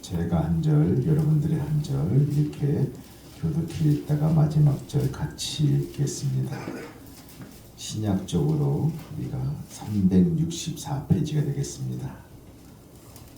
제가 한 절, 여러분들이 한 절 이렇게 교독해 읽다가 마지막 절 같이 읽겠습니다. 신약적으로 우리가 364페이지가 되겠습니다.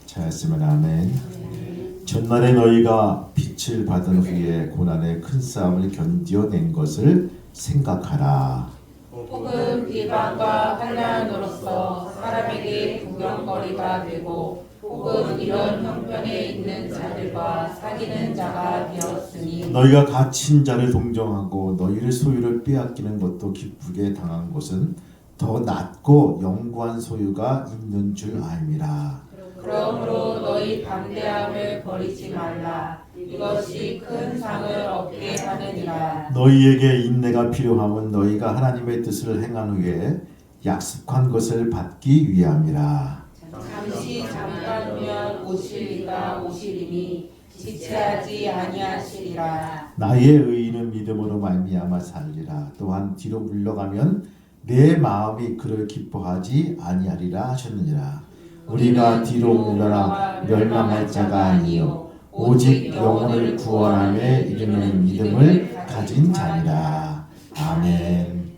차였으면 아멘. 전날에 너희가 빛을 받은 후에 고난의 큰 싸움을 견뎌낸 것을 생각하라. 혹은 비방과 환난으로서 사람에게 구경거리가 되고 혹은 이런 형편에 있는 자들과 사귀는 자가 되었으니 너희가 갇힌 자를 동정하고 너희를 소유를 빼앗기는 것도 기쁘게 당한 것은 더 낫고 영구한 소유가 있는 줄 알미라. 그러므로 너희 담대함을 버리지 말라. 이것이 큰 상을 얻게 하느니라. 너희에게 인내가 필요함은 너희가 하나님의 뜻을 행한 후에 약속한 것을 받기 위함이라. 잠시 잠깐이면 오시리가 오시리니 지체하지 아니하시리라. 나의 의인은 믿음으로 말미암아 살리라. 또한 뒤로 물러가면 내 마음이 그를 기뻐하지 아니하리라 하셨느니라. 우리가 뒤로 물러나 멸망할 자가 아니요 오직 영혼을 구원함에 이르는 믿음을 가진 자니라. 아멘.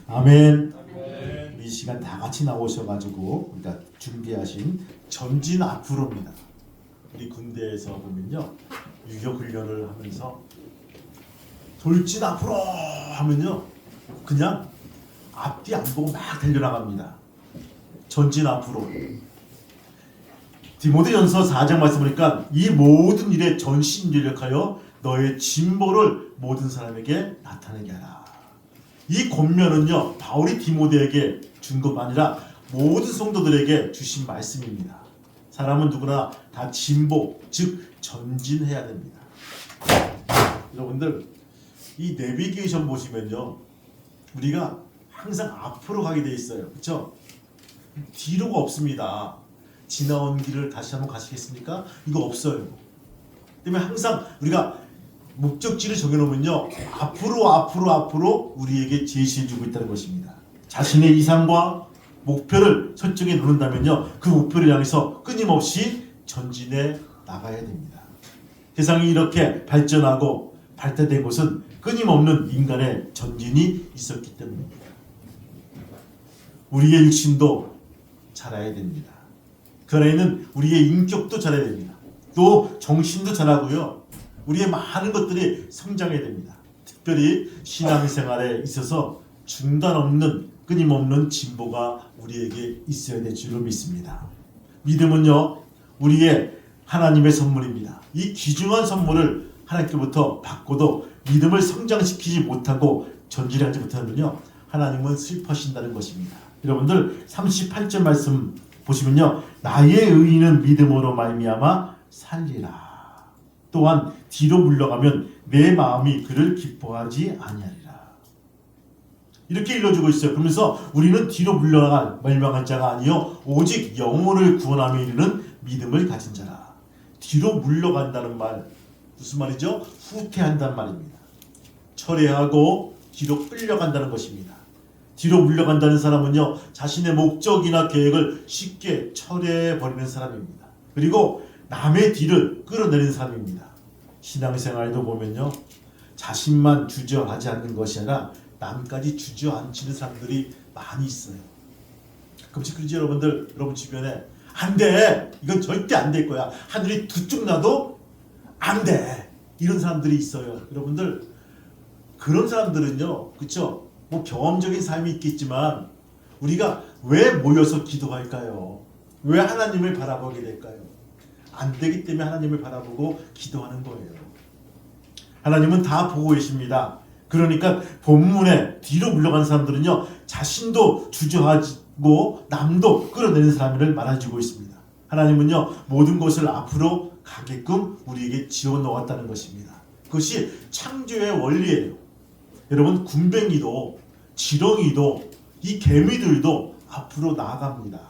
아멘. 이 시간 다 같이 나오셔가지고 우리가 준비하신 전진 앞으로입니다. 우리 군대에서 보면요, 유격 훈련을 하면서 돌진 앞으로 하면요, 그냥 앞뒤 안 보고 막 달려나갑니다. 전진 앞으로. 디모데전서 4장 말씀 보니까 이 모든 일에 전심전력하여 너의 진보를 모든 사람에게 나타내게 하라. 이 권면은요, 바울이 디모데에게 준 것만 아니라 모든 성도들에게 주신 말씀입니다. 사람은 누구나 다 진보, 즉 전진해야 됩니다. 여러분들, 이 내비게이션 보시면요, 우리가 항상 앞으로 가게 돼 있어요. 그렇죠? 뒤로가 없습니다. 지나온 길을 다시 한번 가시겠습니까? 이거 없어요. 때문에 항상 우리가 목적지를 정해놓으면요, 앞으로 우리에게 제시해주고 있다는 것입니다. 자신의 이상과 목표를 설정해 놓는다면요, 그 목표를 향해서 끊임없이 전진해 나가야 됩니다. 세상이 이렇게 발전하고 발달된 것은 끊임없는 인간의 전진이 있었기 때문입니다. 우리의 육신도 자라야 됩니다. 그 안에는 우리의 인격도 자라야 됩니다. 또 정신도 자라고요, 우리의 많은 것들이 성장해야 됩니다. 특별히 신앙생활에 있어서 중단 없는 끊임없는 진보가 우리에게 있어야 될 줄로 믿습니다. 믿음은요, 우리의 하나님의 선물입니다. 이 귀중한 선물을 하나님께부터 받고도 믿음을 성장시키지 못하고 전진하지 못하면요, 하나님은 슬퍼하신다는 것입니다. 여러분들 38절 말씀 보시면요, 나의 의인은 믿음으로 말미암아 살리라. 또한 뒤로 물러가면 내 마음이 그를 기뻐하지 아니하리라. 이렇게 일러주고 있어요. 그러면서 우리는 뒤로 물러나갈 멸망한 자가 아니요 오직 영혼을 구원함에 이르는 믿음을 가진 자라. 뒤로 물러간다는 말, 무슨 말이죠? 후퇴한다는 말입니다. 철회하고 뒤로 끌려간다는 것입니다. 뒤로 물러간다는 사람은요, 자신의 목적이나 계획을 쉽게 철회해버리는 사람입니다. 그리고 남의 뒤를 끌어내리는 사람입니다. 신앙생활도 보면요, 자신만 주저하지 않는 것이 아니라 남까지 주저앉히는 사람들이 많이 있어요. 가끔씩 그러지 여러분들, 여러분 주변에 안 돼, 이건 절대 안 될 거야, 하늘이 두 쪽 나도 안 돼, 이런 사람들이 있어요. 여러분들, 그런 사람들은요, 그쵸? 뭐 경험적인 삶이 있겠지만 우리가 왜 모여서 기도할까요? 왜 하나님을 바라보게 될까요? 안 되기 때문에 하나님을 바라보고 기도하는 거예요. 하나님은 다 보고 계십니다. 그러니까 본문에 뒤로 물러간 사람들은요, 자신도 주저하고 남도 끌어내는 사람을 말해주고 있습니다. 하나님은요, 모든 것을 앞으로 가게끔 우리에게 지어 놓았다는 것입니다. 그것이 창조의 원리예요. 여러분, 군뱅이도 지렁이도 이 개미들도 앞으로 나아갑니다.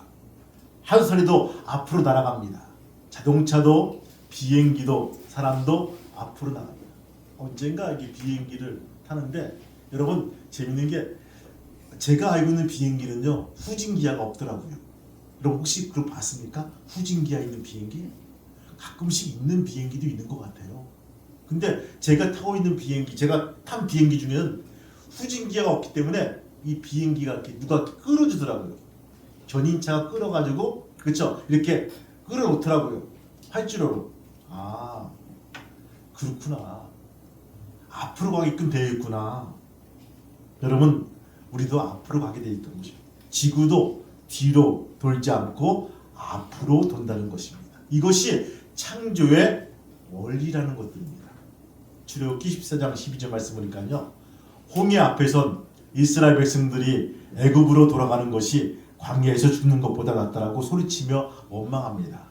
하수살이도 앞으로 날아갑니다. 자동차도 비행기도 사람도 앞으로 나갑니다. 언젠가 이게 비행기를 타는데, 여러분 재밌는 게, 제가 알고 있는 비행기는요, 후진기아가 없더라고요. 여러분 혹시 그거 봤습니까? 후진기아 있는 비행기? 가끔씩 있는 비행기도 있는 것 같아요. 근데 제가 타고 있는 비행기, 제가 탄 비행기 중에는 후진기가 없기 때문에 이 비행기가 이렇게 누가 끌어주더라고요. 견인차가 끌어가지고, 그렇죠? 이렇게 끌어놓더라고요. 활주로로. 아, 그렇구나. 앞으로 가게끔 되어 있구나. 여러분, 우리도 앞으로 가게 되어 있던 것입니다. 지구도 뒤로 돌지 않고 앞으로 돈다는 것입니다. 이것이 창조의 원리라는 것들입니다. 출애굽기 14장 12절 말씀 보니까요. 홍해 앞에선 이스라엘 백성들이 애굽으로 돌아가는 것이 광야에서 죽는 것보다 낫다라고 소리치며 원망합니다.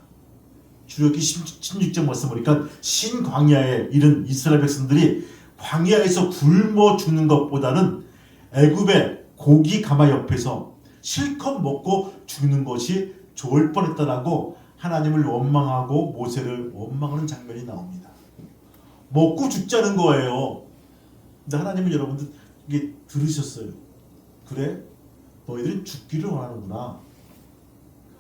출애굽기 16장 말씀 보니까 신광야에 이른 이스라엘 백성들이 광야에서 굶어 죽는 것보다는 애굽의 고기 가마 옆에서 실컷 먹고 죽는 것이 좋을 뻔했다라고 하나님을 원망하고 모세를 원망하는 장면이 나옵니다. 먹고 죽자는 거예요. 근데 하나님은 여러분들 이게 들으셨어요. 그래? 너희들은 죽기를 원하는구나.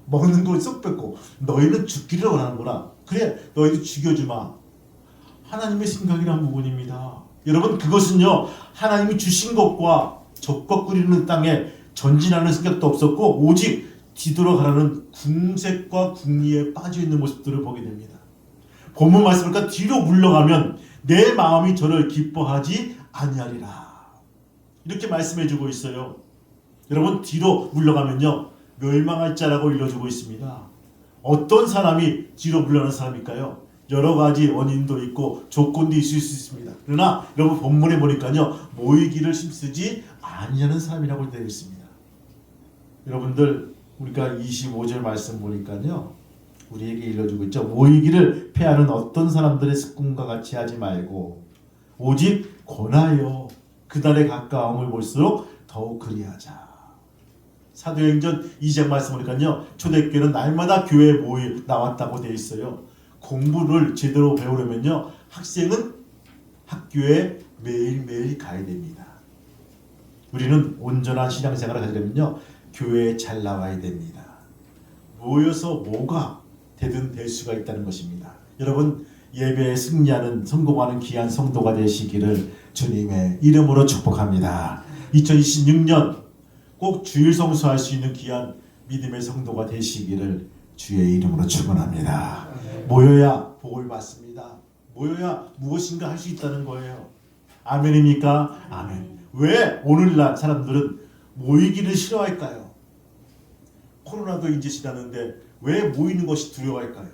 먹는 걸 쏙 뺏고 너희는 죽기를 원하는구나. 그래, 너희들 죽여주마. 하나님의 생각이란 부분입니다. 여러분, 그것은요, 하나님이 주신 것과 적과 꿀이는 땅에 전진하는 생각도 없었고 오직 뒤돌아가라는 궁색과 궁리에 빠져있는 모습들을 보게 됩니다. 본문 말씀을까 뒤로 물러가면 내 마음이 저를 기뻐하지 아니하리라. 이렇게 말씀해주고 있어요. 여러분, 뒤로 물러가면요 멸망할 자라고 일러주고 있습니다. 어떤 사람이 뒤로 물러가는 사람일까요? 여러 가지 원인도 있고 조건도 있을 수 있습니다. 그러나 여러분 본문에 보니까요 모이기를 힘쓰지 아니하는 사람이라고 되어 있습니다. 여러분들 우리가 25절 말씀 보니까요 우리에게 일러주고 있죠. 모이기를 패하는 어떤 사람들의 습관과 같이 하지 말고 오직 권하여 그날의 가까움을 볼수록 더욱 그리하자. 사도행전 2장 말씀 보니까요 초대교회는 날마다 교회에 나왔다고 되어 있어요. 공부를 제대로 배우려면요 학생은 학교에 매일매일 가야 됩니다. 우리는 온전한 신앙생활을 하려면요 교회에 잘 나와야 됩니다. 모여서 뭐가 되든 될 수가 있다는 것입니다. 여러분, 예배에 승리하는 성공하는 귀한 성도가 되시기를 주님의 이름으로 축복합니다. 2026년 꼭 주일 성수할 수 있는 귀한 믿음의 성도가 되시기를 주의 이름으로 축원합니다. 모여야 복을 받습니다. 모여야 무엇인가 할 수 있다는 거예요. 아멘입니까? 아멘. 왜 오늘날 사람들은 모이기를 싫어할까요? 코로나도 이제 지났는데 왜 모이는 것이 두려워할까요?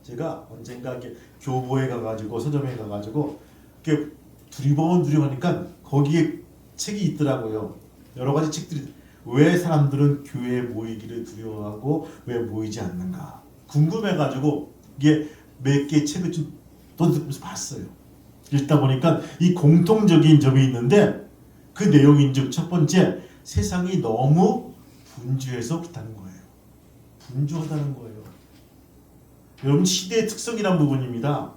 제가 언젠가 이렇게 교보에 가가지고 서점에 가가지고 이렇게 두리번두리번하니까 거기에 책이 있더라고요. 여러 가지 책들이 왜 사람들은 교회에 모이기를 두려워하고 왜 모이지 않는가 궁금해가지고 이게 몇 개의 책을 좀 떠들면서 봤어요. 읽다 보니까 이 공통적인 점이 있는데 그 내용인즉 첫 번째 세상이 너무 분주해서 그렇다는 거예요. 분주하다는 거예요. 여러분 시대의 특성이란 부분입니다.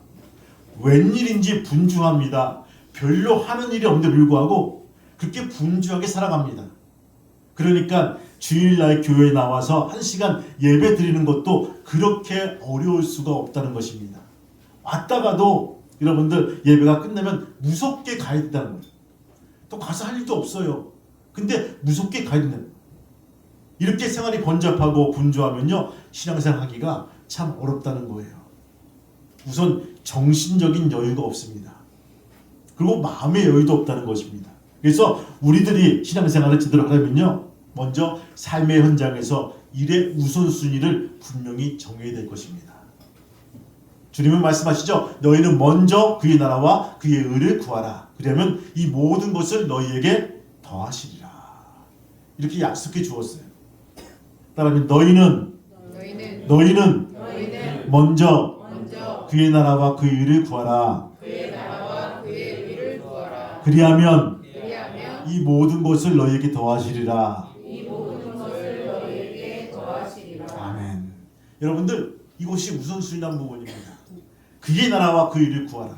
웬일인지 분주합니다. 별로 하는 일이 없는데 불구하고 그렇게 분주하게 살아갑니다. 그러니까 주일날 교회에 나와서 1시간 예배 드리는 것도 그렇게 어려울 수가 없다는 것입니다. 왔다가도 여러분들 예배가 끝나면 무섭게 가야 된다는 거예요. 또 가서 할 일도 없어요. 근데 무섭게 가야 된다는 거예요. 이렇게 생활이 번잡하고 분주하면요 신앙생활 하기가 참 어렵다는 거예요. 우선 정신적인 여유가 없습니다. 그리고 마음의 여유도 없다는 것입니다. 그래서 우리들이 신앙생활을 제대로 하려면요 먼저 삶의 현장에서 일의 우선순위를 분명히 정해야 될 것입니다. 주님은 말씀하시죠. 너희는 먼저 그의 나라와 그의 의를 구하라. 그러면 이 모든 것을 너희에게 더하시리라. 이렇게 약속해 주었어요. 따라하면 너희는 먼저 그의 나라와 그의 의를 구하라. 그리하면 이 모든 것을 너희에게 더하시리라. 아멘. 여러분들 이것이 우선순위란 부분입니다. 그의 나라와 그 일을 구하라.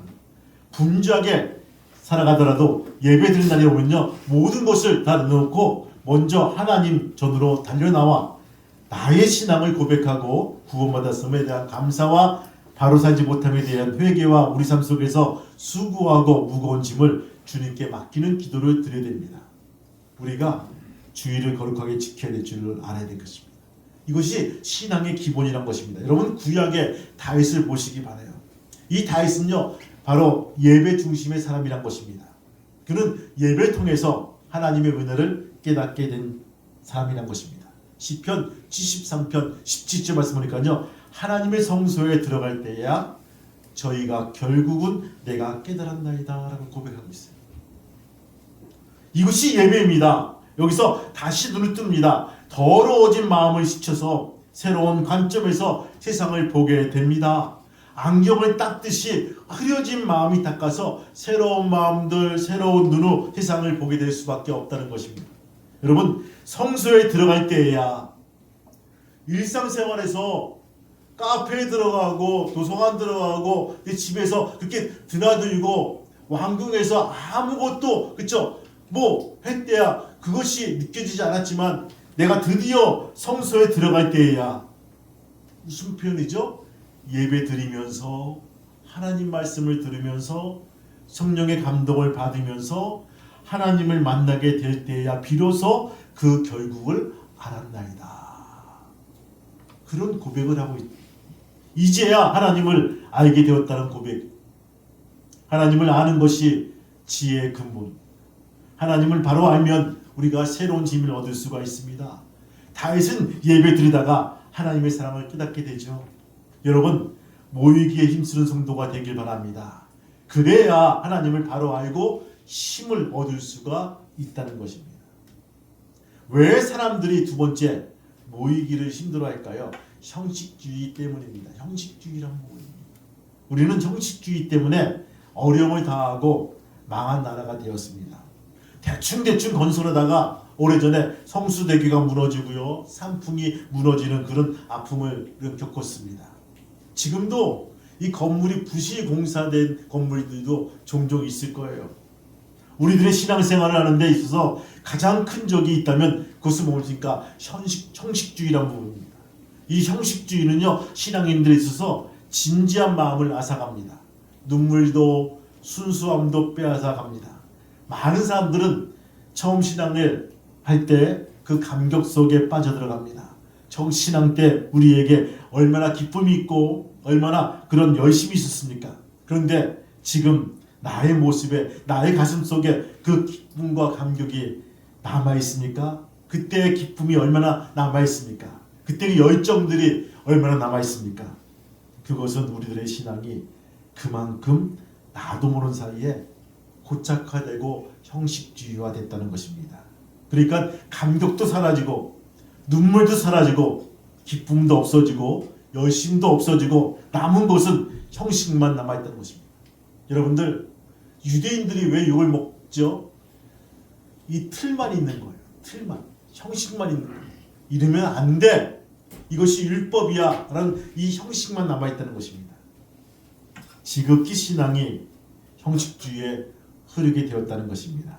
분주하게 살아가더라도 예배 드리는 날이 오면요 모든 것을 다 내놓고 먼저 하나님 전으로 달려나와 나의 신앙을 고백하고 구원받았음에 대한 감사와 바로 살지 못함에 대한 회개와 우리 삶 속에서 수고하고 무거운 짐을 주님께 맡기는 기도를 드려야 됩니다. 우리가 주의를 거룩하게 지켜야 될 줄을 알아야 될 것입니다. 이것이 신앙의 기본이란 것입니다. 여러분 구약의 다윗을 보시기 바라요. 이 다윗은요 바로 예배 중심의 사람이란 것입니다. 그는 예배를 통해서 하나님의 은혜를 깨닫게 된 사람이란 것입니다. 시편 73편 17절 말씀 보니까요 하나님의 성소에 들어갈 때야 저희가 결국은 내가 깨달았나이다 라고 고백하고 있어요. 이것이 예배입니다. 여기서 다시 눈을 뜹니다. 더러워진 마음을 씻혀서 새로운 관점에서 세상을 보게 됩니다. 안경을 닦듯이 흐려진 마음이 닦아서 새로운 마음들, 새로운 눈으로 세상을 보게 될 수밖에 없다는 것입니다. 여러분 성소에 들어갈 때에야 일상생활에서 카페에 들어가고 도서관 들어가고 내 집에서 그렇게 드나들고 왕궁에서 아무것도 그쵸 뭐 할 때야 그것이 느껴지지 않았지만 내가 드디어 성소에 들어갈 때에야 무슨 표현이죠? 예배 드리면서 하나님 말씀을 들으면서 성령의 감동을 받으면서 하나님을 만나게 될 때야 비로소 그 결국을 알았나이다. 그런 고백을 하고 있다. 이제야 하나님을 알게 되었다는 고백. 하나님을 아는 것이 지혜의 근본. 하나님을 바로 알면 우리가 새로운 힘을 얻을 수가 있습니다. 다윗은 예배 드리다가 하나님의 사랑을 깨닫게 되죠. 여러분 모이기에 힘쓰는 성도가 되길 바랍니다. 그래야 하나님을 바로 알고 힘을 얻을 수가 있다는 것입니다. 왜 사람들이 두 번째 모이기를 힘들어할까요? 형식주의 때문입니다. 형식주의란 뭐예요? 우리는 형식주의 때문에 어려움을 당하고 망한 나라가 되었습니다. 대충 건설하다가 오래전에 성수대교가 무너지고요. 산풍이 무너지는 그런 아픔을 겪었습니다. 지금도 이 건물이 부실 공사된 건물들도 종종 있을 거예요. 우리들의 신앙생활을 하는 데 있어서 가장 큰 적이 있다면 그것은 뭡니까? 형식주의란 부분입니다. 이 형식주의는요 신앙인들에 있어서 진지한 마음을 앗아갑니다. 눈물도 순수함도 빼앗아갑니다. 많은 사람들은 처음 신앙을 할 때 그 감격 속에 빠져들어갑니다. 처음 신앙 때 우리에게 얼마나 기쁨이 있고 얼마나 그런 열심이 있었습니까? 그런데 지금 나의 모습에 나의 가슴 속에 그 기쁨과 감격이 남아있습니까? 그때의 기쁨이 얼마나 남아있습니까? 그때의 열정들이 얼마나 남아있습니까? 그것은 우리들의 신앙이 그만큼 나도 모르는 사이에 고착화되고 형식주의화 됐다는 것입니다. 그러니까 감격도 사라지고 눈물도 사라지고 기쁨도 없어지고 열심도 없어지고 남은 것은 형식만 남아있다는 것입니다. 여러분들 유대인들이 왜 욕을 먹죠? 이 틀만 있는 거예요. 틀만. 형식만 있는 거예요. 이러면 안 돼. 이것이 율법이야 라는 이 형식만 남아있다는 것입니다. 지극히 신앙이 형식주의에 흐르게 되었다는 것입니다.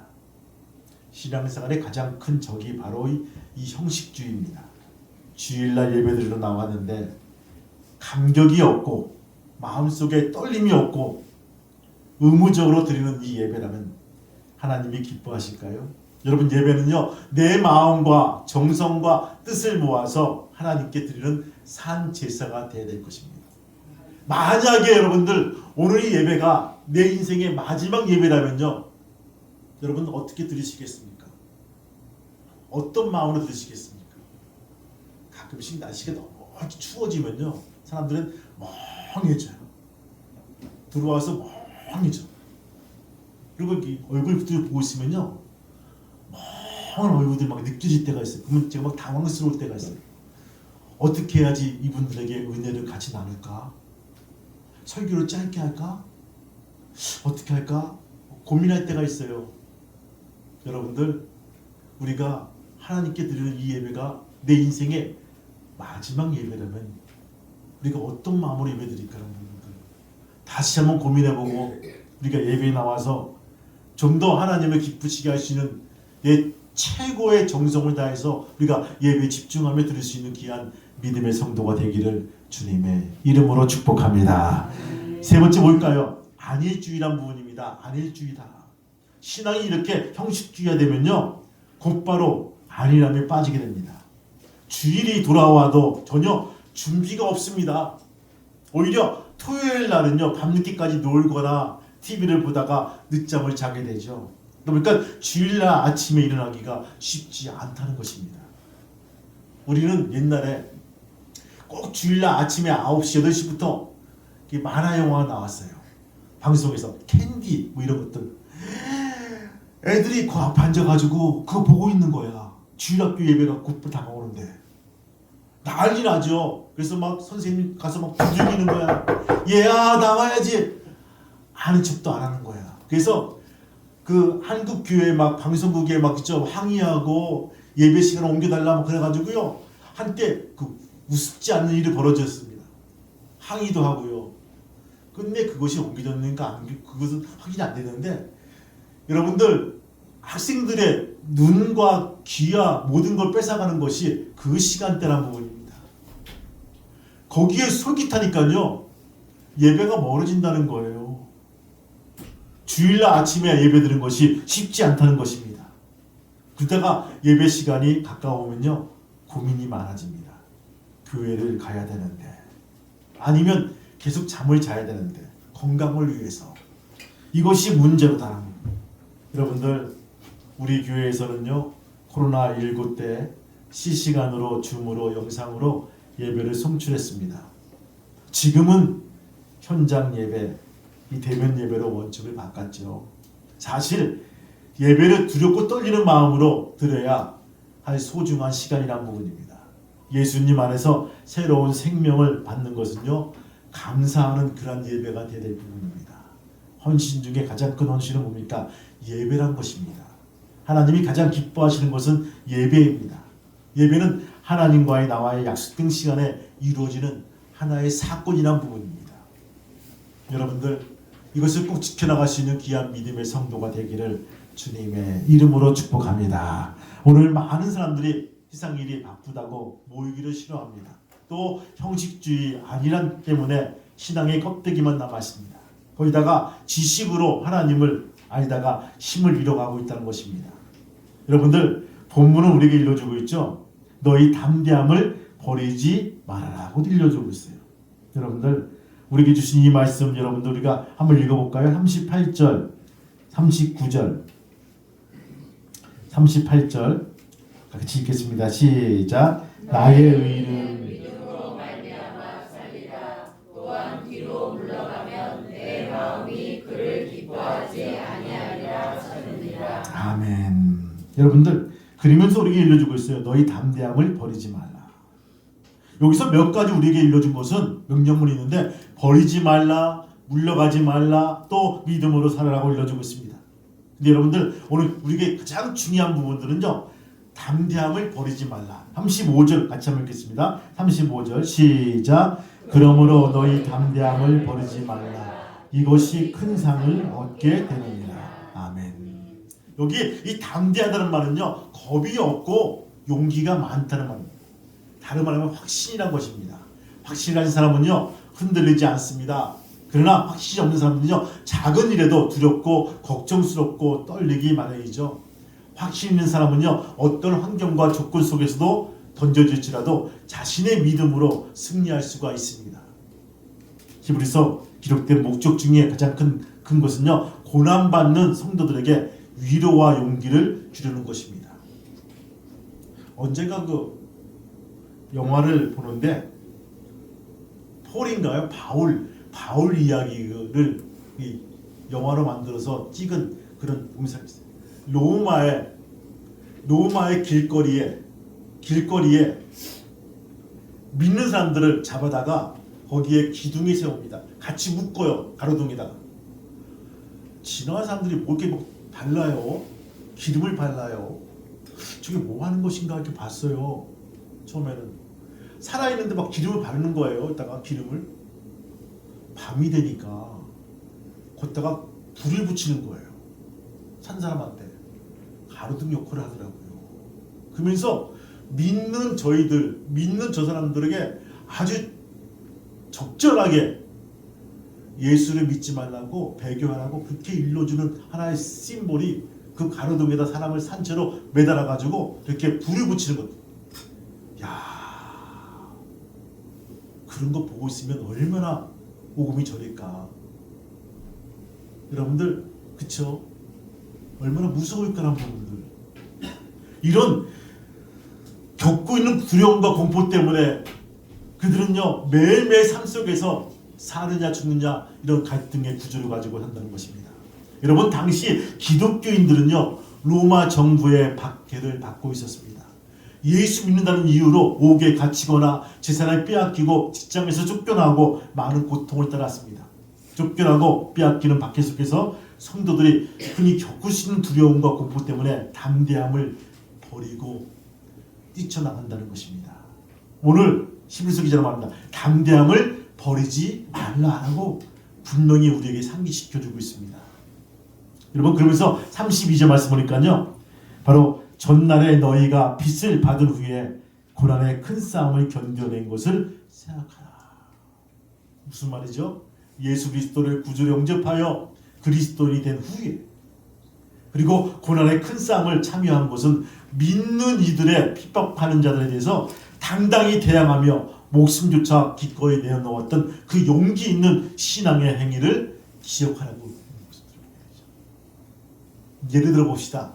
신앙생활의 가장 큰 적이 바로 이 형식주의입니다. 주일날 예배드리러 나왔는데 감격이 없고 마음속에 떨림이 없고 의무적으로 드리는 이 예배라면 하나님이 기뻐하실까요? 여러분 예배는요 내 마음과 정성과 뜻을 모아서 하나님께 드리는 산 제사가 되어야 될 것입니다. 만약에 여러분들 오늘 이 예배가 내 인생의 마지막 예배라면요 여러분 어떻게 드리시겠습니까? 어떤 마음으로 드리시겠습니까? 가끔씩 날씨가 너무 추워지면요 사람들은 멍해져요. 들어와서 멍해져. 그리고 얼굴들 보고 있으면요 멍한 얼굴들이 막 느껴질 때가 있어요. 그러면 제가 막 당황스러울 때가 있어요. 어떻게 해야지 이분들에게 은혜를 같이 나눌까? 설교를 짧게 할까? 어떻게 할까? 고민할 때가 있어요. 여러분들 우리가 하나님께 드리는 이 예배가 내 인생의 마지막 예배라면 우리가 어떤 마음으로 예배 드릴까라는 부분들 다시 한번 고민해보고 우리가 예배에 나와서 좀 더 하나님을 기쁘시게 하시는 내 최고의 정성을 다해서 우리가 예배에 집중하며 드릴 수 있는 귀한 믿음의 성도가 되기를 주님의 이름으로 축복합니다. 세 번째 뭘까요? 안일주의란 부분입니다. 안일주의다. 신앙이 이렇게 형식주의가 되면요, 곧바로 안일함에 빠지게 됩니다. 주일이 돌아와도 전혀 준비가 없습니다. 오히려 토요일 날은요, 밤늦게까지 놀거나 TV를 보다가 늦잠을 자게 되죠. 그러니까 주일날 아침에 일어나기가 쉽지 않다는 것입니다. 우리는 옛날에 꼭 주일날 아침에 9시, 8시부터 만화 영화가 나왔어요. 방송에서 캔디 뭐 이런 것들. 애들이 그 앞에 앉아가지고 그거 보고 있는 거야. 주일학교 예배가 곧 다가오는데 난리 나죠. 그래서 막 선생님 가서 막 부르기는 거야. 얘야 나와야지. 아는 척도 안 하는 거야. 그래서 그 한국 교회 막 방송국에 막 그죠, 항의하고 예배 시간을 옮겨달라 막 그래가지고요, 한때 그 우습지 않는 일이 벌어졌습니다. 항의도 하고요. 근데 그것이 옮겨졌는가 그것은 확인이 안 되는데, 여러분들 학생들의 눈과 귀와 모든 걸 뺏어가는 것이 그 시간대란 부분입니다. 거기에 솔깃하니까요, 예배가 멀어진다는 거예요. 주일날 아침에 예배 드리는 것이 쉽지 않다는 것입니다. 그러다가 예배 시간이 가까우면요, 고민이 많아집니다. 교회를 가야 되는데, 아니면 계속 잠을 자야 되는데, 건강을 위해서. 이것이 문제로 다릅니다. 여러분들, 우리 교회에서는요, 코로나19 때 실시간으로 줌으로 영상으로 예배를 송출했습니다. 지금은 현장 예배, 이 대면 예배로 원칙을 바꿨죠. 사실 예배를 두렵고 떨리는 마음으로 드려야 할 소중한 시간이란 부분입니다. 예수님 안에서 새로운 생명을 받는 것은요, 감사하는 그런 예배가 되어야 될 부분입니다. 헌신 중에 가장 큰 헌신은 뭡니까? 예배란 것입니다. 하나님이 가장 기뻐하시는 것은 예배입니다. 예배는 하나님과의 나와의 약속된 시간에 이루어지는 하나의 사건이란 부분입니다. 여러분들, 이것을 꼭 지켜나갈 수 있는 귀한 믿음의 성도가 되기를 주님의 이름으로 축복합니다. 오늘 많은 사람들이 세상 일이 바쁘다고 모이기를 싫어합니다. 또 형식주의 안일함 때문에 신앙의 껍데기만 남았습니다. 거기다가 지식으로 하나님을 알다가 힘을 잃어가고 있다는 것입니다. 여러분들, 본문은 우리에게 일러주고 있죠. 너희 담대함을 버리지 말아라고 일러주고 있어요. 여러분들, 우리에게 주신 이 말씀 여러분들 우리가 한번 읽어볼까요? 38절, 39절, 38절 같이 읽겠습니다. 시작. 나의 의는 믿음으로 말미암아 살리라. 또한 뒤로 물러가면 내 마음이 그를 기뻐하지 아니하리라 하느니라. 아멘. 여러분들, 그러면서 우리에게 일러주고 있어요. 너희 담대함을 버리지 말라. 여기서 몇 가지 우리에게 일러준 것은 명령문이 있는데, 버리지 말라, 물러가지 말라, 또 믿음으로 살아라고 일러주고 있습니다. 근데 여러분들, 오늘 우리에게 가장 중요한 부분들은요, 담대함을 버리지 말라. 35절 같이 한번 읽겠습니다. 35절 시작. 그러므로 너희 담대함을 버리지 말라. 이것이 큰 상을 얻게 되느니라. 아멘. 여기 이 담대하다는 말은요, 겁이 없고 용기가 많다는 말입니다. 다른 말하면 확신이란 것입니다. 확신이 가진 사람은요, 흔들리지 않습니다. 그러나 확신이 없는 사람은요, 작은 일에도 두렵고 걱정스럽고 떨리기 마련이죠. 확신 있는 사람은요, 어떤 환경과 조건 속에서도 던져질지라도 자신의 믿음으로 승리할 수가 있습니다. 히브리서 기록된 목적 중에 가장 큰 것은요, 고난받는 성도들에게 위로와 용기를 주려는 것입니다. 언젠가 그 영화를 보는데, 폴인가요? 바울 이야기를 이 영화로 만들어서 찍은 그런 음성이 있어요. 로마의 길거리에 믿는 사람들을 잡아다가 거기에 기둥에 세웁니다. 같이 묶어요. 가로등에다가. 지나간 사람들이 뭐 이렇게 발라요. 기름을 발라요. 저게 뭐 하는 것인가 이렇게 봤어요. 처음에는 살아있는데 막 기름을 바르는 거예요. 이따가 기름을 밤이 되니까 거기다가 불을 붙이는 거예요. 산 사람한테 가로등 역할을 하더라고요. 그러면서 믿는 저희들, 믿는 저 사람들에게 아주 적절하게 예수를 믿지 말라고 배교하라고 그렇게 일러주는 하나의 심볼이 그 가로등에다 사람을 산채로 매달아 가지고 이렇게 불을 붙이는 것. 야, 그런 거 보고 있으면 얼마나 오금이 저릴까. 여러분들, 그쵸? 얼마나 무서울까란 부분들. 이런 겪고 있는 두려움과 공포 때문에 그들은요 매일매일 삶 속에서 사느냐 죽느냐 이런 갈등의 구조를 가지고 산다는 것입니다. 여러분, 당시 기독교인들은요 로마 정부의 박해를 받고 있었습니다. 예수 믿는다는 이유로 옥에 갇히거나 재산을 빼앗기고 직장에서 쫓겨나고 많은 고통을 따랐습니다. 쫓겨나고 빼앗기는 박해 속에서 성도들이 흔히 겪을 수 있는 두려움과 공포 때문에 담대함을 버리고 뛰쳐나간다는 것입니다. 오늘 히브리서 기자는 말합니다. 담대함을 버리지 말라라고 분명히 우리에게 상기시켜주고 있습니다. 여러분, 그러면서 32절 말씀 보니까요, 바로 전날에 너희가 빚을 받은 후에 고난의 큰 싸움을 견뎌낸 것을 생각하라. 무슨 말이죠? 예수 그리스도를 구주로 영접하여 그리스도인이 된 후에, 그리고 고난의 큰 싸움을 참여한 것은 믿는 이들의 핍박하는 자들에 대해서 당당히 대항하며 목숨조차 기꺼이 내어놓았던 그 용기 있는 신앙의 행위를 기억하라고. 예를 들어 봅시다.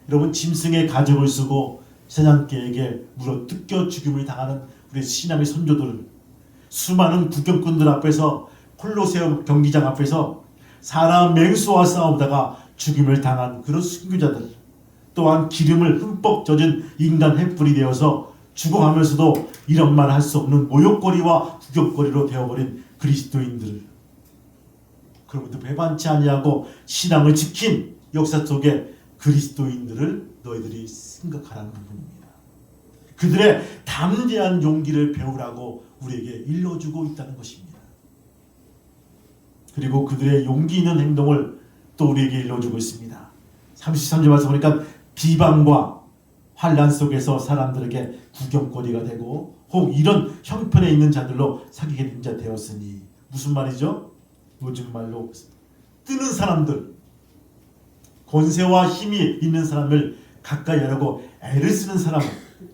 여러분, 짐승의 가죽을 쓰고 사냥개에게 물어 뜯겨 죽임을 당하는 우리 신앙의 선조들, 수많은 구경꾼들 앞에서 콜로세움 경기장 앞에서 사람 맹수와 싸우다가 죽임을 당한 그런 순교자들, 또한 기름을 흠뻑 젖은 인간 횃불이 되어서 죽어가면서도 이런 말 할 수 없는 모욕거리와 구격거리로 되어버린 그리스도인들을, 그로부터 배반치 아니하고 신앙을 지킨 역사 속에 그리스도인들을 너희들이 생각하라는 부분입니다. 그들의 담대한 용기를 배우라고 우리에게 일러주고 있다는 것입니다. 그리고 그들의 용기 있는 행동을 또 우리에게 일러주고 있습니다. 33절 말씀 보니까 비방과 환난 속에서 사람들에게 구경거리가 되고 혹 이런 형편에 있는 자들로 사귀게 된 자 되었으니, 무슨 말이죠? 요즘 말로 뜨는 사람들, 권세와 힘이 있는 사람을 가까이 하려고 애를 쓰는 사람,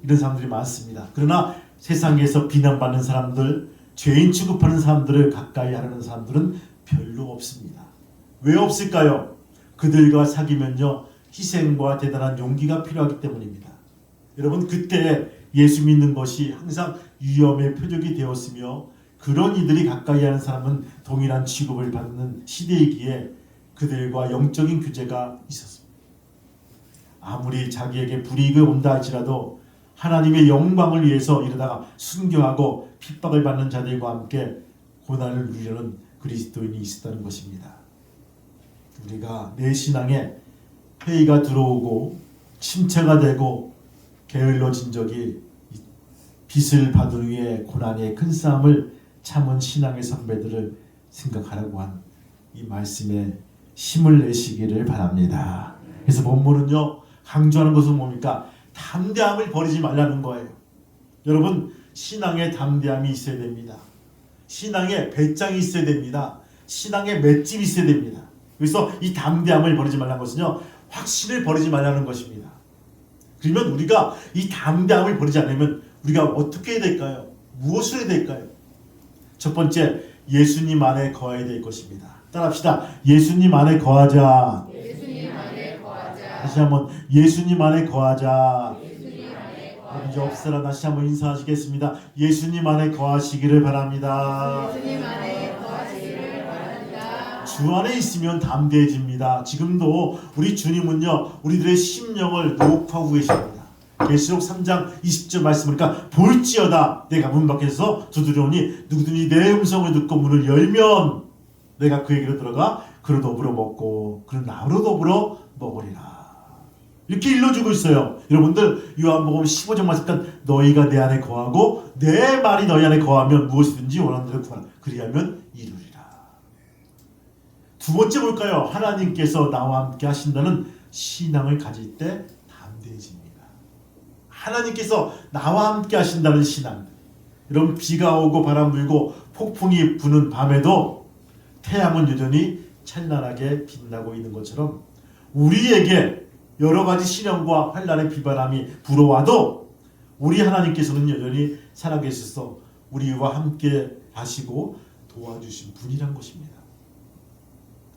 이런 사람들이 많습니다. 그러나 세상에서 비난받는 사람들, 죄인 취급하는 사람들을 가까이 하려는 사람들은 별로 없습니다. 왜 없을까요? 그들과 사귀면요 희생과 대단한 용기가 필요하기 때문입니다. 여러분, 그때 예수 믿는 것이 항상 위험의 표적이 되었으며 그런 이들이 가까이 하는 사람은 동일한 취급을 받는 시대이기에 그들과 영적인 규제가 있었습니다. 아무리 자기에게 불이익이 온다 할지라도 하나님의 영광을 위해서 이러다가 순교하고 핍박을 받는 자들과 함께 고난을 누리려는 그리스도인이 있었다는 것입니다. 우리가 내 신앙에 회의가 들어오고 침체가 되고 게을러진 적이 빚을 받은 후에 고난의 큰 싸움을 참은 신앙의 선배들을 생각하라고 한 이 말씀에 힘을 내시기를 바랍니다. 그래서 본문은요 강조하는 것은 뭡니까? 담대함을 버리지 말라는 거예요. 여러분, 신앙에 담대함이 있어야 됩니다. 신앙에 배짱이 있어야 됩니다. 신앙에 맷집이 있어야 됩니다. 그래서 이 담대함을 버리지 말라는 것은요 확신을 버리지 말라는 것입니다. 그러면 우리가 이 담대함을 버리지 않으면 우리가 어떻게 해야 될까요? 무엇을 해야 될까요? 첫 번째, 예수님 안에 거해야 될 것입니다. 따라합시다. 예수님 안에 거하자. 예수님 안에 거하자. 다시 한번 예수님 안에 거하자. 예수님 안에 거하자. 우리 옆 사람 다시 한번 인사하시겠습니다. 예수님 안에 거하시기를 바랍니다. 예수님 안에 거하시기를 바랍니다. 주 안에 있으면 담대해집니다. 지금도 우리 주님은요 우리들의 심령을 녹화하고 계십니다. 계시록 3장 20절 말씀이니까 볼지어다 내가 문 밖에서 두드려오니 누구든지 내 음성을 듣고 문을 열면 내가 그에게로 들어가 그로 더불어 먹고 그는 나로 더불어 먹으리라. 이렇게 일러주고 있어요. 여러분들 요한복음 15장 말씀 너희가 내 안에 거하고 내 말이 너희 안에 거하면 무엇이든지 원하는 대로 구하라. 그리하면 이루리라. 두 번째 볼까요? 하나님께서 나와 함께 하신다는 신앙을 가질 때 담대해집니다. 하나님께서 나와 함께 하신다는 신앙. 여러분, 비가 오고 바람 불고 폭풍이 부는 밤에도 태양은 여전히 찬란하게 빛나고 있는 것처럼 우리에게 여러 가지 시련과 환난의 비바람이 불어와도 우리 하나님께서는 여전히 살아계셔서 우리와 함께 하시고 도와주신 분이란 것입니다.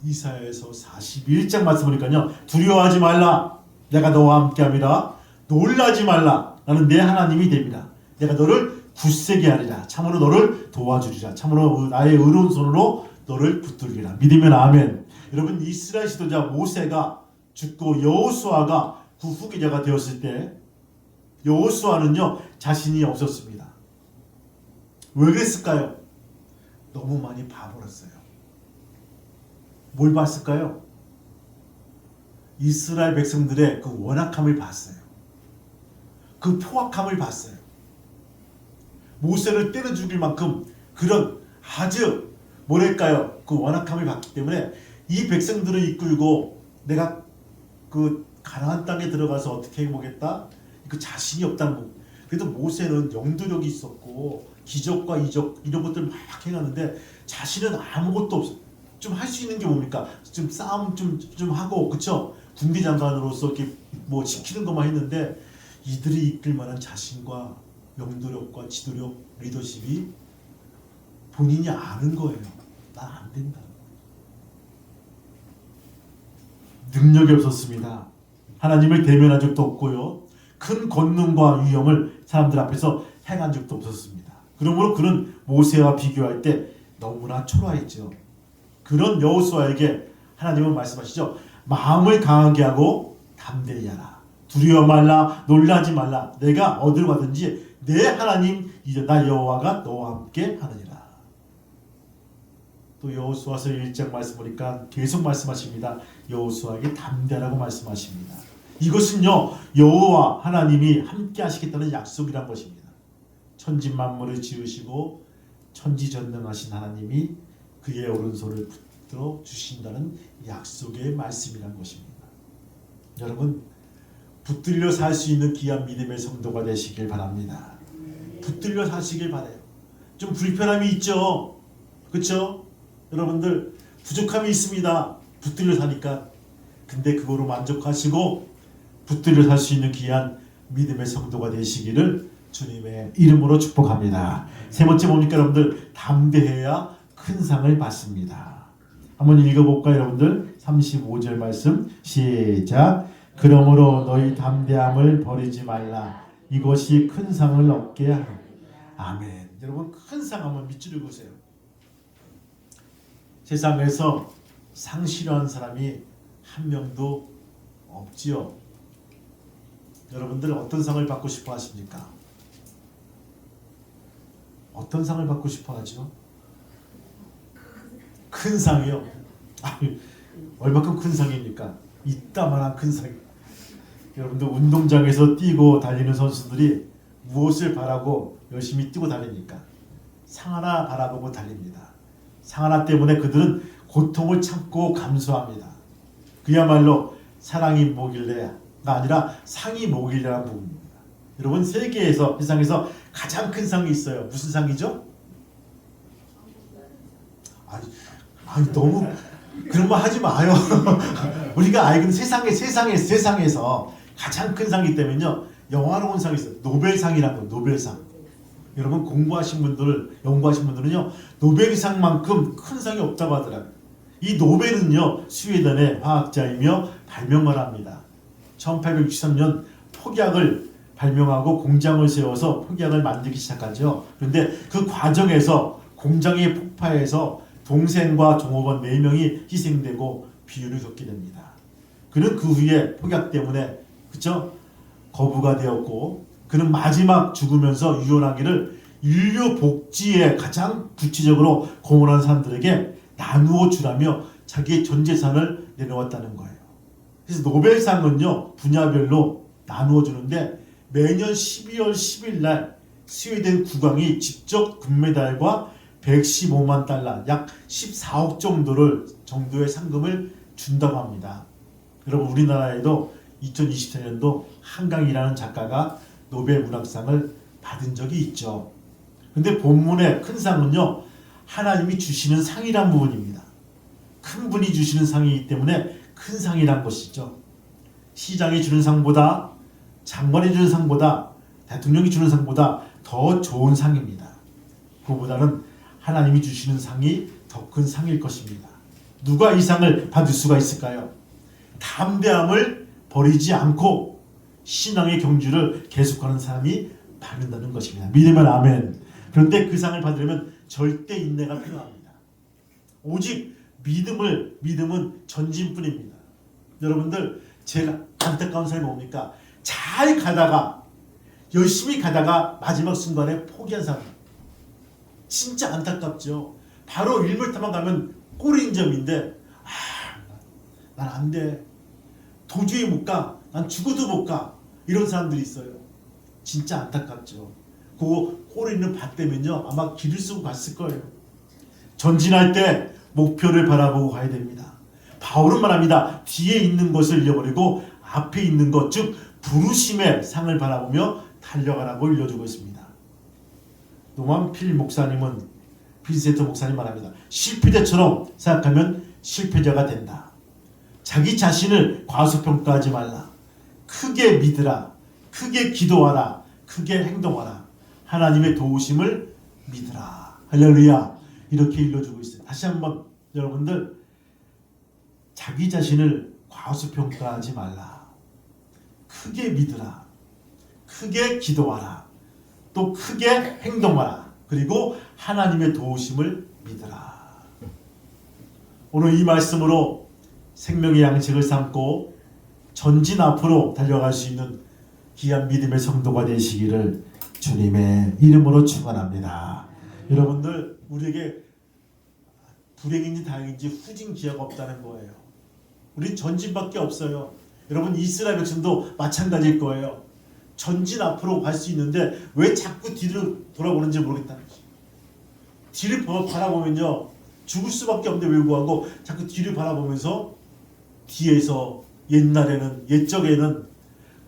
이사야에서 41장 말씀 보니까요, 두려워하지 말라, 내가 너와 함께함이라. 놀라지 말라, 나는 내 하나님이 됨이라. 내가 너를 굳세게 하리라. 참으로 너를 도와주리라. 참으로 나의 의로운 손으로 너를 붙들리라. 믿으면 아멘. 여러분, 이스라엘 지도자 모세가 죽고 여호수아가 그 후계자가 되었을 때 여호수아는요 자신이 없었습니다. 왜 그랬을까요? 너무 많이 봐버렸어요. 뭘 봤을까요? 이스라엘 백성들의 그 완악함을 봤어요. 그 포악함을 봤어요. 모세를 때려 죽일 만큼 그런 아주 뭐랄까요, 그 완악함을 봤기 때문에 이 백성들을 이끌고 내가 그 가나안 땅에 들어가서 어떻게 해보겠다, 그 자신이 없다는 거. 그래도 모세는 영도력이 있었고 기적과 이적 이런 것들 막 해가는데 자신은 아무것도 없어. 좀 할 수 있는 게 뭡니까? 좀 싸움 좀 하고, 그쵸? 군대 장관으로서 이렇게 뭐 지키는 것만 했는데 이들이 이끌 만한 자신과 영도력과 지도력, 리더십이 본인이 아는 거예요. 난 안 된다. 능력이 없었습니다. 하나님을 대면한 적도 없고요. 큰 권능과 위엄을 사람들 앞에서 행한 적도 없었습니다. 그러므로 그는 모세와 비교할 때 너무나 초라했죠. 그런 여호수아에게 하나님은 말씀하시죠. 마음을 강하게 하고 담대히 하라. 두려워 말라, 놀라지 말라. 내가 어디로 가든지 내 하나님 이제 나 여호와가 너와 함께 하느니라. 또 여호수아서 1장 말씀 보니까 계속 말씀하십니다. 여호수아에게 담대하라고 말씀하십니다. 이것은요 여호와 하나님이 함께 하시겠다는 약속이란 것입니다. 천지 만물을 지으시고 천지전능하신 하나님이 그의 오른손을 붙들어 주신다는 약속의 말씀이란 것입니다. 여러분, 붙들려 살 수 있는 귀한 믿음의 성도가 되시길 바랍니다. 붙들려 사시길 바라요. 좀 불편함이 있죠. 그렇죠? 여러분들 부족함이 있습니다. 붙들려 사니까. 근데 그거로 만족하시고 붙들려 살 수 있는 귀한 믿음의 성도가 되시기를 주님의 이름으로 축복합니다. 세 번째 뭡니까 여러분들? 담대해야 큰 상을 받습니다. 한번 읽어볼까요 여러분들? 35절 말씀 시작. 그러므로 너희 담대함을 버리지 말라. 이것이 큰 상을 얻게 하라. 아멘. 여러분, 큰 상 한번 밑줄을 보세요. 세상에서 상 싫어하는 사람이 한 명도 없지요. 여러분들 어떤 상을 받고 싶어 하십니까? 어떤 상을 받고 싶어 하죠? 큰 상이요? 얼마큼 큰 상입니까? 이따만한 큰 상. 여러분들 운동장에서 뛰고 달리는 선수들이 무엇을 바라고 열심히 뛰고 달립니까? 상 하나 바라보고 달립니다. 상 하나 때문에 그들은 고통을 참고 감수합니다. 그야말로 사랑이 뭐길래가 아니라 상이 뭐길래라는 부분입니다. 여러분, 세계에서, 세상에서 가장 큰 상이 있어요. 무슨 상이죠? 아니 너무 그런 말 하지 마요. 우리가 알고 있는 세상에서 가장 큰 상이 있다면요, 영화로운 상이 있어요. 노벨상이라는 거. 노벨상. 여러분, 공부하신 분들, 연구하신 분들은요, 노벨상만큼 큰 상이 없다고 하더라고요. 이 노벨은요, 스웨덴의 화학자이며 발명을 합니다. 1863년 폭약을 발명하고 공장을 세워서 폭약을 만들기 시작하죠. 그런데 그 과정에서 공장이 폭파해서 동생과 종업원 4명이 희생되고 비유를 겪게 됩니다. 그는 그 후에 폭약 때문에, 그쵸? 거부가 되었고, 그는 마지막 죽으면서 유언하기를 인류 복지에 가장 구체적으로 공헌한 사람들에게 나누어 주라며 자기의 전 재산을 내놓았다는 거예요. 그래서 노벨상은요, 분야별로 나누어 주는데 매년 12월 10일 날 스웨덴 국왕이 직접 금메달과 115만 달러, 약 14억 정도의 상금을 준다고 합니다. 여러분, 우리나라에도 2024년도 한강이라는 작가가 노벨 문학상을 받은 적이 있죠. 근데 본문의 큰 상은요, 하나님이 주시는 상이란 부분입니다. 큰 분이 주시는 상이기 때문에 큰 상이란 것이죠. 시장이 주는 상보다, 장관이 주는 상보다, 대통령이 주는 상보다 더 좋은 상입니다. 그보다는 하나님이 주시는 상이 더 큰 상일 것입니다. 누가 이 상을 받을 수가 있을까요? 담대함을 버리지 않고 신앙의 경주를 계속하는 사람이 받는다는 것입니다. 믿으면 아멘. 그런데 그 상을 받으려면 절대 인내가 필요합니다. 오직 믿음은 전진뿐입니다. 여러분들, 제가 안타까운 사람이 뭡니까? 잘 가다가, 열심히 가다가 마지막 순간에 포기한 사람. 진짜 안타깝죠. 바로 일몰타만 가면 꼴인 점인데, 난 안 돼. 도저히 못 가. 난 죽어도 못 가. 이런 사람들이 있어요. 진짜 안타깝죠. 그 꼴에 있는 밭 때면요, 아마 길을 쓰고 갔을 거예요. 전진할 때 목표를 바라보고 가야 됩니다. 바울은 말합니다. 뒤에 있는 것을 잃어버리고 앞에 있는 것, 즉 부르심의 상을 바라보며 달려가라고 일러주고 있습니다. 노만필 목사님은, 빈센트 목사님 말합니다. 실패자처럼 생각하면 실패자가 된다. 자기 자신을 과소평가하지 말라. 크게 믿으라. 크게 기도하라. 크게 행동하라. 하나님의 도우심을 믿으라. 할렐루야. 이렇게 일러주고 있어요. 다시 한번 여러분들, 자기 자신을 과소평가하지 말라. 크게 믿으라. 크게 기도하라. 또 크게 행동하라. 그리고 하나님의 도우심을 믿으라. 오늘 이 말씀으로 생명의 양식을 삼고 전진 앞으로 달려갈 수 있는 귀한 믿음의 성도가 되시기를 주님의 이름으로 축원합니다. 여러분들, 우리에게 불행인지 다행인지 후진 기회가 없다는 거예요. 우린 전진밖에 없어요. 여러분, 이스라엘 백성도 마찬가지일 거예요. 전진 앞으로 갈 수 있는데 왜 자꾸 뒤를 돌아보는지 모르겠다는 거죠. 뒤를 바라보면요, 죽을 수밖에 없는데 왜 구하고 자꾸 뒤를 바라보면서 뒤에서 옛적에는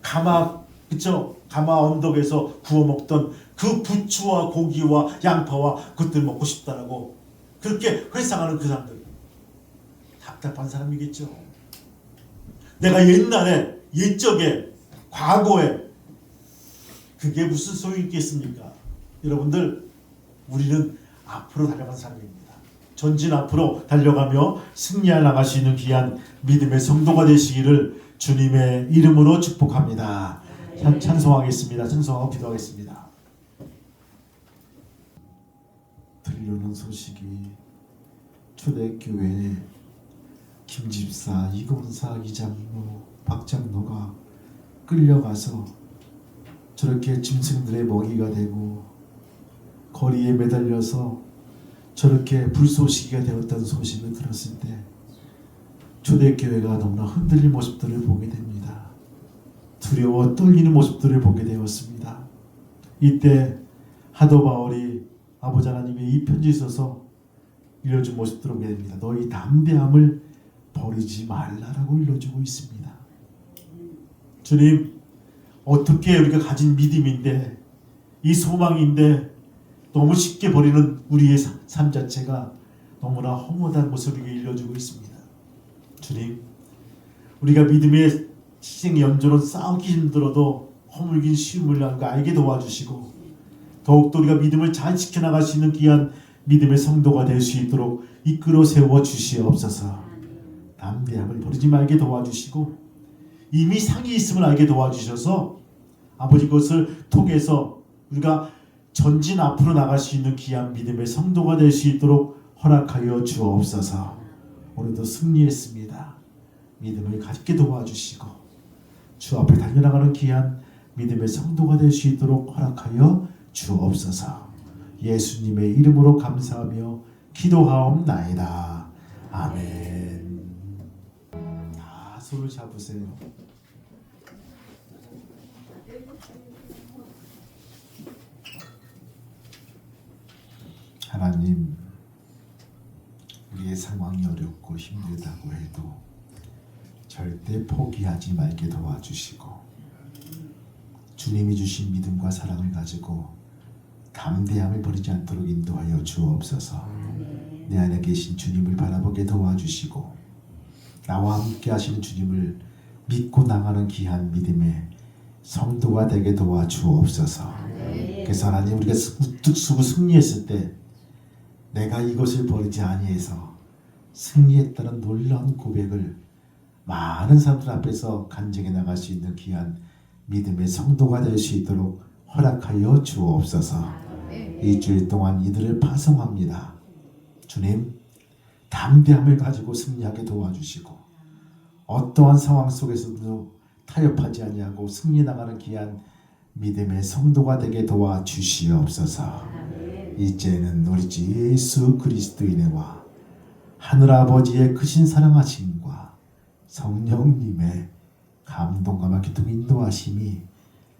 가마, 그쵸? 가마 언덕에서 구워 먹던 그 부추와 고기와 양파와 그것들 먹고 싶다라고 그렇게 회상하는 그 사람들, 답답한 사람이겠죠. 내가 옛날에, 옛적에, 과거에 그게 무슨 소용이 있겠습니까? 여러분들, 우리는 앞으로 달려간 사람입니다. 전진 앞으로 달려가며 승리해 나갈 수 있는 귀한 믿음의 성도가 되시기를 주님의 이름으로 축복합니다. 찬송하겠습니다. 찬송하고 기도하겠습니다. 들려오는 소식이 초대교회에 김집사, 이공사, 이장로, 박장로가 끌려가서 저렇게 짐승들의 먹이가 되고 거리에 매달려서 저렇게 불쏘시개가 되었다는 소식을 들었을 때 초대교회가 너무나 흔들린 모습들을 보게 됩니다. 두려워 떨리는 모습들을 보게 되었습니다. 이때 사도 바울이 아버지 하나님의 이 편지에 있어서 일러준 모습들을 보게 됩니다. 너희 담대함을 버리지 말라라고 일러주고 있습니다. 주님, 어떻게 우리가 가진 믿음인데, 이 소망인데 너무 쉽게 버리는 우리의 삶 자체가 너무나 허무하다는 모습을 일러주고 있습니다. 주님, 우리가 믿음의 희생 연조로 싸우기 힘들어도 허물긴 쉬움을 알게 도와주시고, 더욱더 우리가 믿음을 잘 지켜나갈 수 있는 귀한 믿음의 성도가 될 수 있도록 이끌어 세워 주시옵소서. 담대함을 버리지 말게 도와주시고, 이미 상이 있음을 알게 도와주셔서 아버지, 그것을 통해서 우리가 전진 앞으로 나갈 수 있는 귀한 믿음의 성도가 될 수 있도록 허락하여 주옵소서. 오늘도 승리했습니다. 믿음을 갖게 도와주시고 주 앞에 달려나가는 귀한 믿음의 성도가 될 수 있도록 허락하여 주옵소서. 예수님의 이름으로 감사하며 기도하옵나이다. 아멘. 다 손을 잡으세요. 하나님, 우리의 상황이 어렵고 힘들다고 해도 절대 포기하지 말게 도와주시고 주님이 주신 믿음과 사랑을 가지고 담대함을 버리지 않도록 인도하여 주옵소서. 내 안에 계신 주님을 바라보게 도와주시고 나와 함께 하시는 주님을 믿고 나가는 귀한 믿음의 성도가 되게 도와주옵소서. 그래서 하나님, 우리가 우뚝 서고 승리했을 때 내가 이것을 버리지 아니해서 승리했다는 놀라운 고백을 많은 사람들 앞에서 간증해 나갈 수 있는 귀한 믿음의 성도가 될 수 있도록 허락하여 주옵소서. 일주일 동안 이들을 파송합니다. 주님, 담대함을 가지고 승리하게 도와주시고 어떠한 상황 속에서도 타협하지 아니하고 승리 나가는 귀한 믿음의 성도가 되게 도와주시옵소서. 이제는 우리 주 예수 그리스도의 은혜와 하늘아버지의 크신 사랑하심과 성령님의 감동과 기쁨 인도하심이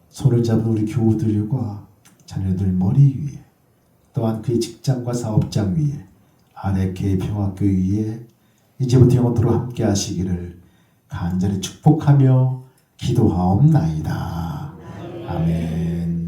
손을 잡은 우리 교우들과 자녀들 머리 위에, 또한 그의 직장과 사업장 위에, 아래케 평화교 위에 이제부터 영원토록 함께 하시기를 간절히 축복하며 기도하옵나이다. 아멘.